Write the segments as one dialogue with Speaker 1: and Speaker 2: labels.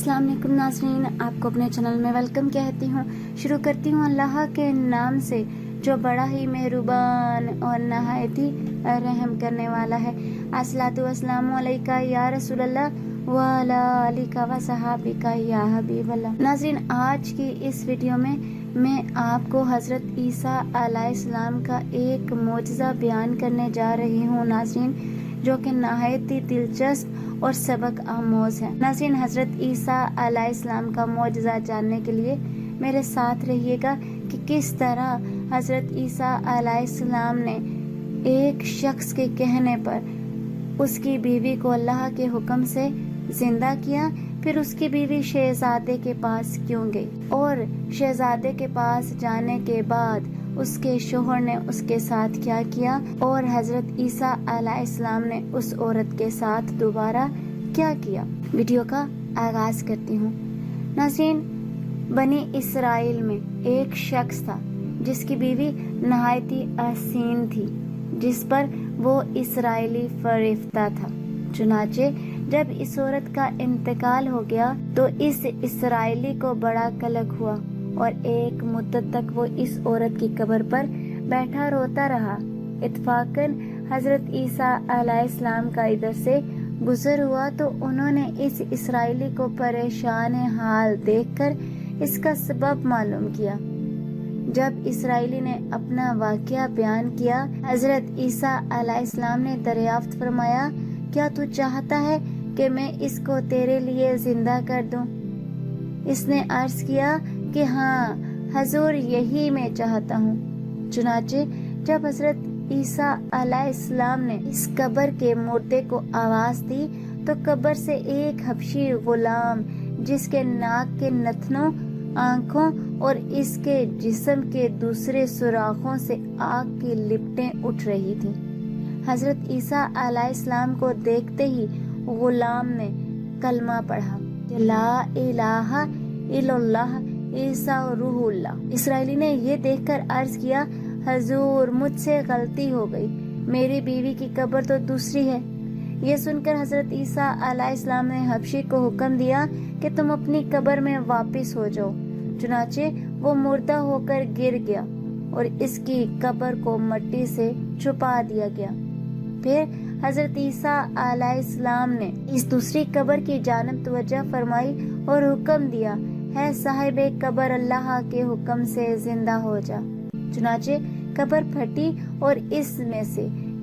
Speaker 1: अस्सलाम वालेकुम नाज़रीन, आपको अपने चैनल में वेलकम कहती हूँ। शुरू करती हूँ अल्लाह के नाम से जो बड़ा ही मेहरबान और नहायत ही रहम करने वाला है। अस्सलातु वस्सलामु अलैका या रसूलल्लाह व अला आलिका व सहाबिका या हबीबल्लाह। नाज़रीन, आज की इस वीडियो में मैं आपको हज़रत ईसा अलैहिस्सलाम का एक मोजज़ा बयान करने जा रही हूँ नाज़रीन, जो कि नहायत ही दिलचस्प और सबक आमोज़ है। नाज़रीन, हज़रत ईसा अलैहिस्सलाम का मोजज़ा जानने के लिए मेरे साथ रहिएगा कि किस तरह हज़रत ईसा अलैहिस्सलाम ने एक शख्स के कहने पर उसकी बीवी को अल्लाह के हुक्म से जिंदा किया, फिर उसकी बीवी शहजादे के पास क्यों गई और शहजादे के पास जाने के बाद उसके शोहर ने उसके साथ क्या किया और हज़रत ईसा अलैहिस्सलाम ने उस औरत के साथ दोबारा क्या किया। वीडियो का आगाज़ करती हूँ। नाज़रीन, बनी इसराइल में एक शख्स था जिसकी बीवी नहायत ही हसीन थी, जिस पर वो इसराइली फरिश्ता था। चुनाचे जब इस औरत का इंतकाल हो गया तो इस इसराइली को बड़ा कलक हुआ और एक मुद्दत तक वो इस औरत की कब्र पर बैठा रोता रहा। इत्तफाकन हज़रत ईसा अलैहिस्सलाम का इधर से गुजर हुआ तो उन्होंने इस इसराइली को परेशान हाल देखकर इसका सबब मालूम किया। जब इसराइली ने अपना वाक़या बयान किया, हज़रत ईसा अलैहिस्सलाम ने दरियाफ्त फरमाया, क्या तू चाहता है कि मैं इसको तेरे लिए जिंदा कर दूं? इसने अर्ज किया कि हाँ हजूर, यही मैं चाहता हूँ। चुनाचे जब हज़रत ईसा अलैहिस्सलाम ने इस कब्र के मुर्दे को आवाज़ दी तो कब्र से एक हबशी गुलाम, जिसके नाक के नथनों, आँखों और इसके जिस्म के दूसरे सुराखों से आग की लिपटें उठ रही थीं, हज़रत ईसा अलैहिस्सलाम को देखते ही गुलाम ने कलमा पढ़ा, ला इलाहा इल्लल्लाह ईसा रूहुल्लाह। इसराइली ने ये देखकर अर्ज किया, हजूर, मुझसे गलती हो गई, मेरी बीवी की कब्र तो दूसरी है। ये सुनकर हज़रत ईसा अलैहिस्सलाम ने हबशी को हुक्म दिया कि तुम अपनी कब्र में वापस हो जाओ। चुनाचे वो मुर्दा होकर गिर गया और इसकी कब्र को मिट्टी से छुपा दिया गया। फिर हज़रत ईसा अलैहिस्सलाम ने इस दूसरी कब्र की जानब तवज्जो फरमाई और हुक्म दिया, है साहिबे कब्र, अल्लाह के हुक्म से जिंदा हो जा। चुनाचे कब्र फटी और इसमें से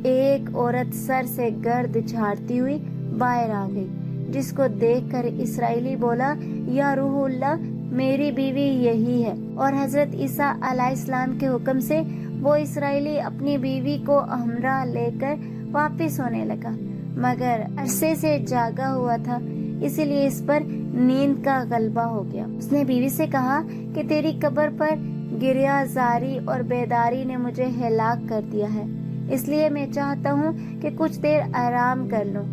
Speaker 1: एक औरत सर से गर्द झाड़ती हुई बाहर आ गई, जिसको देखकर इसराइली बोला, या रूहुल्लाह, मेरी बीवी यही है। और हज़रत ईसा अलैहिस्सलाम के हुक्म से वो इसराइली अपनी बीवी को हमरा लेकर वापस होने लगा, मगर अरसे से जागा हुआ था, इसीलिए इस पर नींद का गलबा हो गया। उसने बीवी से कहा कि तेरी कब्र पर गिरिया जारी और बेदारी ने मुझे हलाक कर दिया है, इसलिए मैं चाहता हूँ कि कुछ देर आराम कर लूँ।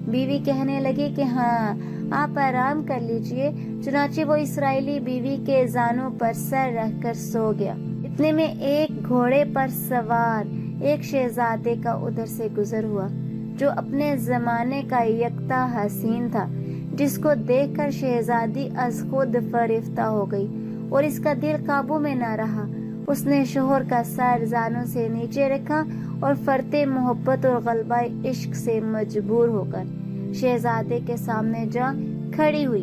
Speaker 1: बीवी कहने लगी कि हाँ, आप आराम कर लीजिए। चुनाचे वो इसराइली बीवी के जानों पर सर रखकर सो गया। इतने में एक घोड़े पर सवार एक शहजादे का उधर से गुजर हुआ, जो अपने जमाने का यकता हसीन था, जिसको देखकर शहजादी अज खुद फरिफ्ता हो गई और इसका दिल काबू में न रहा। उसने शोहर का सर जानों से नीचे रखा और फरते मोहब्बत और गलबा इश्क से मजबूर होकर शहजादे के सामने जा खड़ी हुई।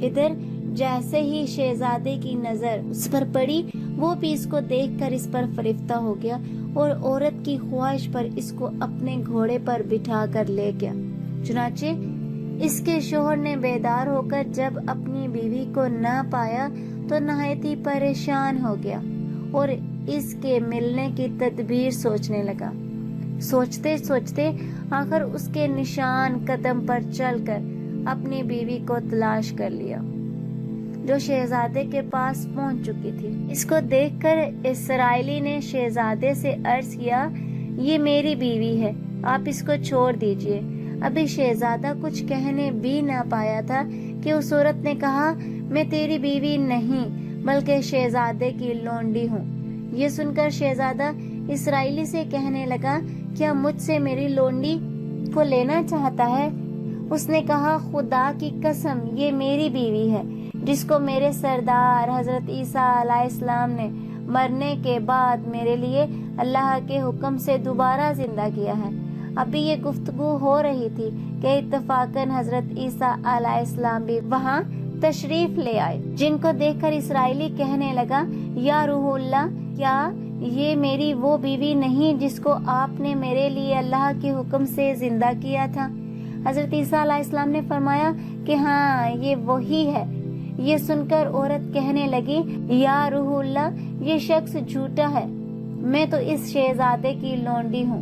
Speaker 1: इधर जैसे ही शहजादे की नजर उस पर पड़ी, वो भी इसको देखकर इस पर फरिफ्ता हो गया और औरत की ख्वाहिश पर इसको अपने घोड़े पर बिठा कर ले गया। चुनाचे इसके शोहर ने बेदार होकर जब अपनी बीवी को न पाया तो नहायत ही परेशान हो गया और इसके मिलने की तदबीर सोचने लगा। सोचते सोचते आखिर उसके निशान कदम पर चलकर अपनी बीवी को तलाश कर लिया, जो शहजादे के पास पहुंच चुकी थी। इसको देखकर इसराइली ने शहजादे से अर्ज किया, ये मेरी बीवी है, आप इसको छोड़ दीजिए। अभी शहजादा कुछ कहने भी ना पाया था कि उस औरत ने कहा, मैं तेरी बीवी नहीं बल्कि शहजादे की लोंडी हूँ। ये सुनकर शहजादा इसराइली से कहने लगा, क्या मुझसे मेरी लोंडी को लेना चाहता है? اس نے کہا خدا کی قسم یہ میری بیوی ہے جس کو میرے سردار حضرت عیسیٰ علیہ السلام نے مرنے کے بعد میرے لیے اللہ کے حکم سے دوبارہ زندہ کیا ہے۔ ابھی یہ گفتگو ہو رہی تھی کہ اتفاقاً حضرت عیسیٰ علیہ السلام بھی وہاں تشریف لے آئے، جن کو دیکھ کر اسرائیلی کہنے لگا یا روح اللہ، کیا یہ میری وہ بیوی نہیں جس کو آپ نے میرے لیے اللہ کے حکم سے زندہ کیا تھا؟ حضرت عیسیٰ علیہ السلام نے فرمایا کہ ہاں یہ وہی ہے۔ یہ سن کر عورت کہنے لگی یا روح اللہ، یہ شخص جھوٹا ہے، میں تو اس شہزادے کی لونڈی ہوں۔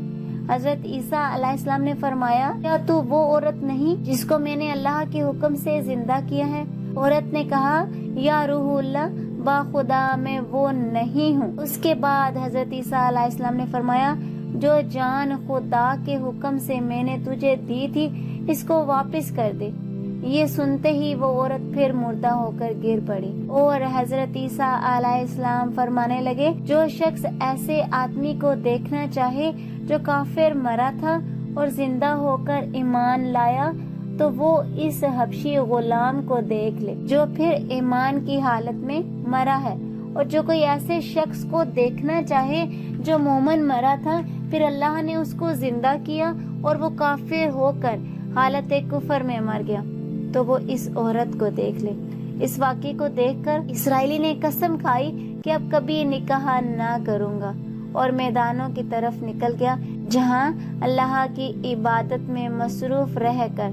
Speaker 1: حضرت عیسیٰ علیہ السلام نے فرمایا کیا تو وہ عورت نہیں جس کو میں نے اللہ کے حکم سے زندہ کیا ہے؟ عورت نے کہا یا روح اللہ، با خدا میں وہ نہیں ہوں۔ اس کے بعد حضرت عیسیٰ علیہ السلام نے فرمایا جو جان خدا کے حکم سے میں نے تجھے دی تھی اس کو واپس کر دے۔ یہ سنتے ہی وہ عورت پھر مردہ ہو کر گر پڑی، اور حضرت عیسیٰ علیہ السلام فرمانے لگے جو شخص ایسے آدمی کو دیکھنا چاہے جو کافر مرا تھا اور زندہ ہو کر ایمان لایا تو وہ اس حبشی غلام کو دیکھ لے جو پھر ایمان کی حالت میں مرا ہے، اور جو کوئی ایسے شخص کو دیکھنا چاہے جو مومن مرا تھا پھر اللہ نے اس کو زندہ کیا اور وہ کافر ہو کر حالت کفر میں مر گیا تو وہ اس عورت کو دیکھ لے۔ اس واقعے کو دیکھ کر اسرائیلی نے قسم کھائی کہ اب کبھی نکاح نہ کروں گا، اور میدانوں کی طرف نکل گیا جہاں اللہ کی عبادت میں مصروف رہ کر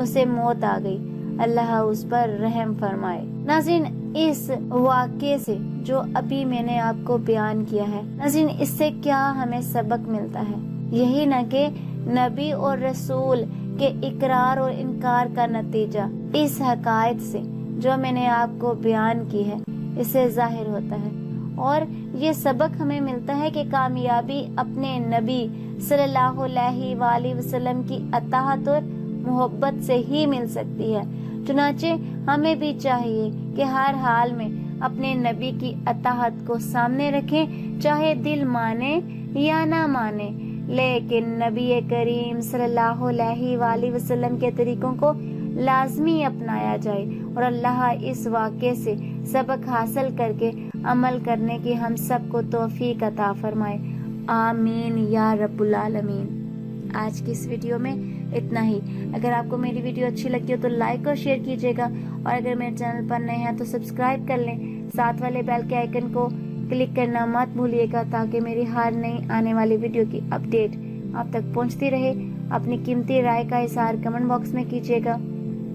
Speaker 1: اسے موت آ گئی۔ اللہ اس پر رحم فرمائے۔ ناظرین، اس واقعے سے جو ابھی میں نے آپ کو بیان کیا ہے، ناظرین اس سے کیا ہمیں سبق ملتا ہے؟ یہی نہ کہ نبی اور رسول کے اقرار اور انکار کا نتیجہ اس حقائق سے جو میں نے آپ کو بیان کی ہے اس سے ظاہر ہوتا ہے، اور یہ سبق ہمیں ملتا ہے کہ کامیابی اپنے نبی صلی اللہ علیہ وآلہ وسلم کی اطاعت اور محبت سے ہی مل سکتی ہے۔ چنانچہ ہمیں بھی چاہیے کہ ہر حال میں اپنے نبی کی اطاعت کو سامنے رکھیں، چاہے دل مانے یا نہ مانے، لیکن نبی کریم صلی اللہ علیہ وآلہ وسلم کے طریقوں کو لازمی اپنایا جائے، اور اللہ اس واقعے سے سبق حاصل کر کے عمل کرنے کی ہم سب کو توفیق عطا فرمائے، آمین یا رب العالمین۔ آج کی اس ویڈیو میں اتنا ہی۔ اگر آپ کو میری ویڈیو اچھی لگتی ہو تو لائک اور شیئر کیجیے گا، اور اگر میرے چینل پر نئے ہیں تو سبسکرائب کر لیں، ساتھ والے بیل کے آئیکن کو کلک کرنا مت بھولیے گا تاکہ میری ہر نئی آنے والی ویڈیو کی اپڈیٹ آپ تک پہنچتی رہے۔ اپنی قیمتی رائے کا اظہار کمنٹ باکس میں کیجیے گا۔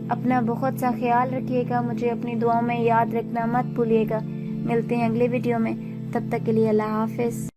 Speaker 1: اپنا بہت سا خیال رکھیے گا، مجھے اپنی دعاؤں میں یاد رکھنا مت بھولیے گا۔ ملتے ہیں اگلے ویڈیو میں، تب تک کے لیے اللہ حافظ۔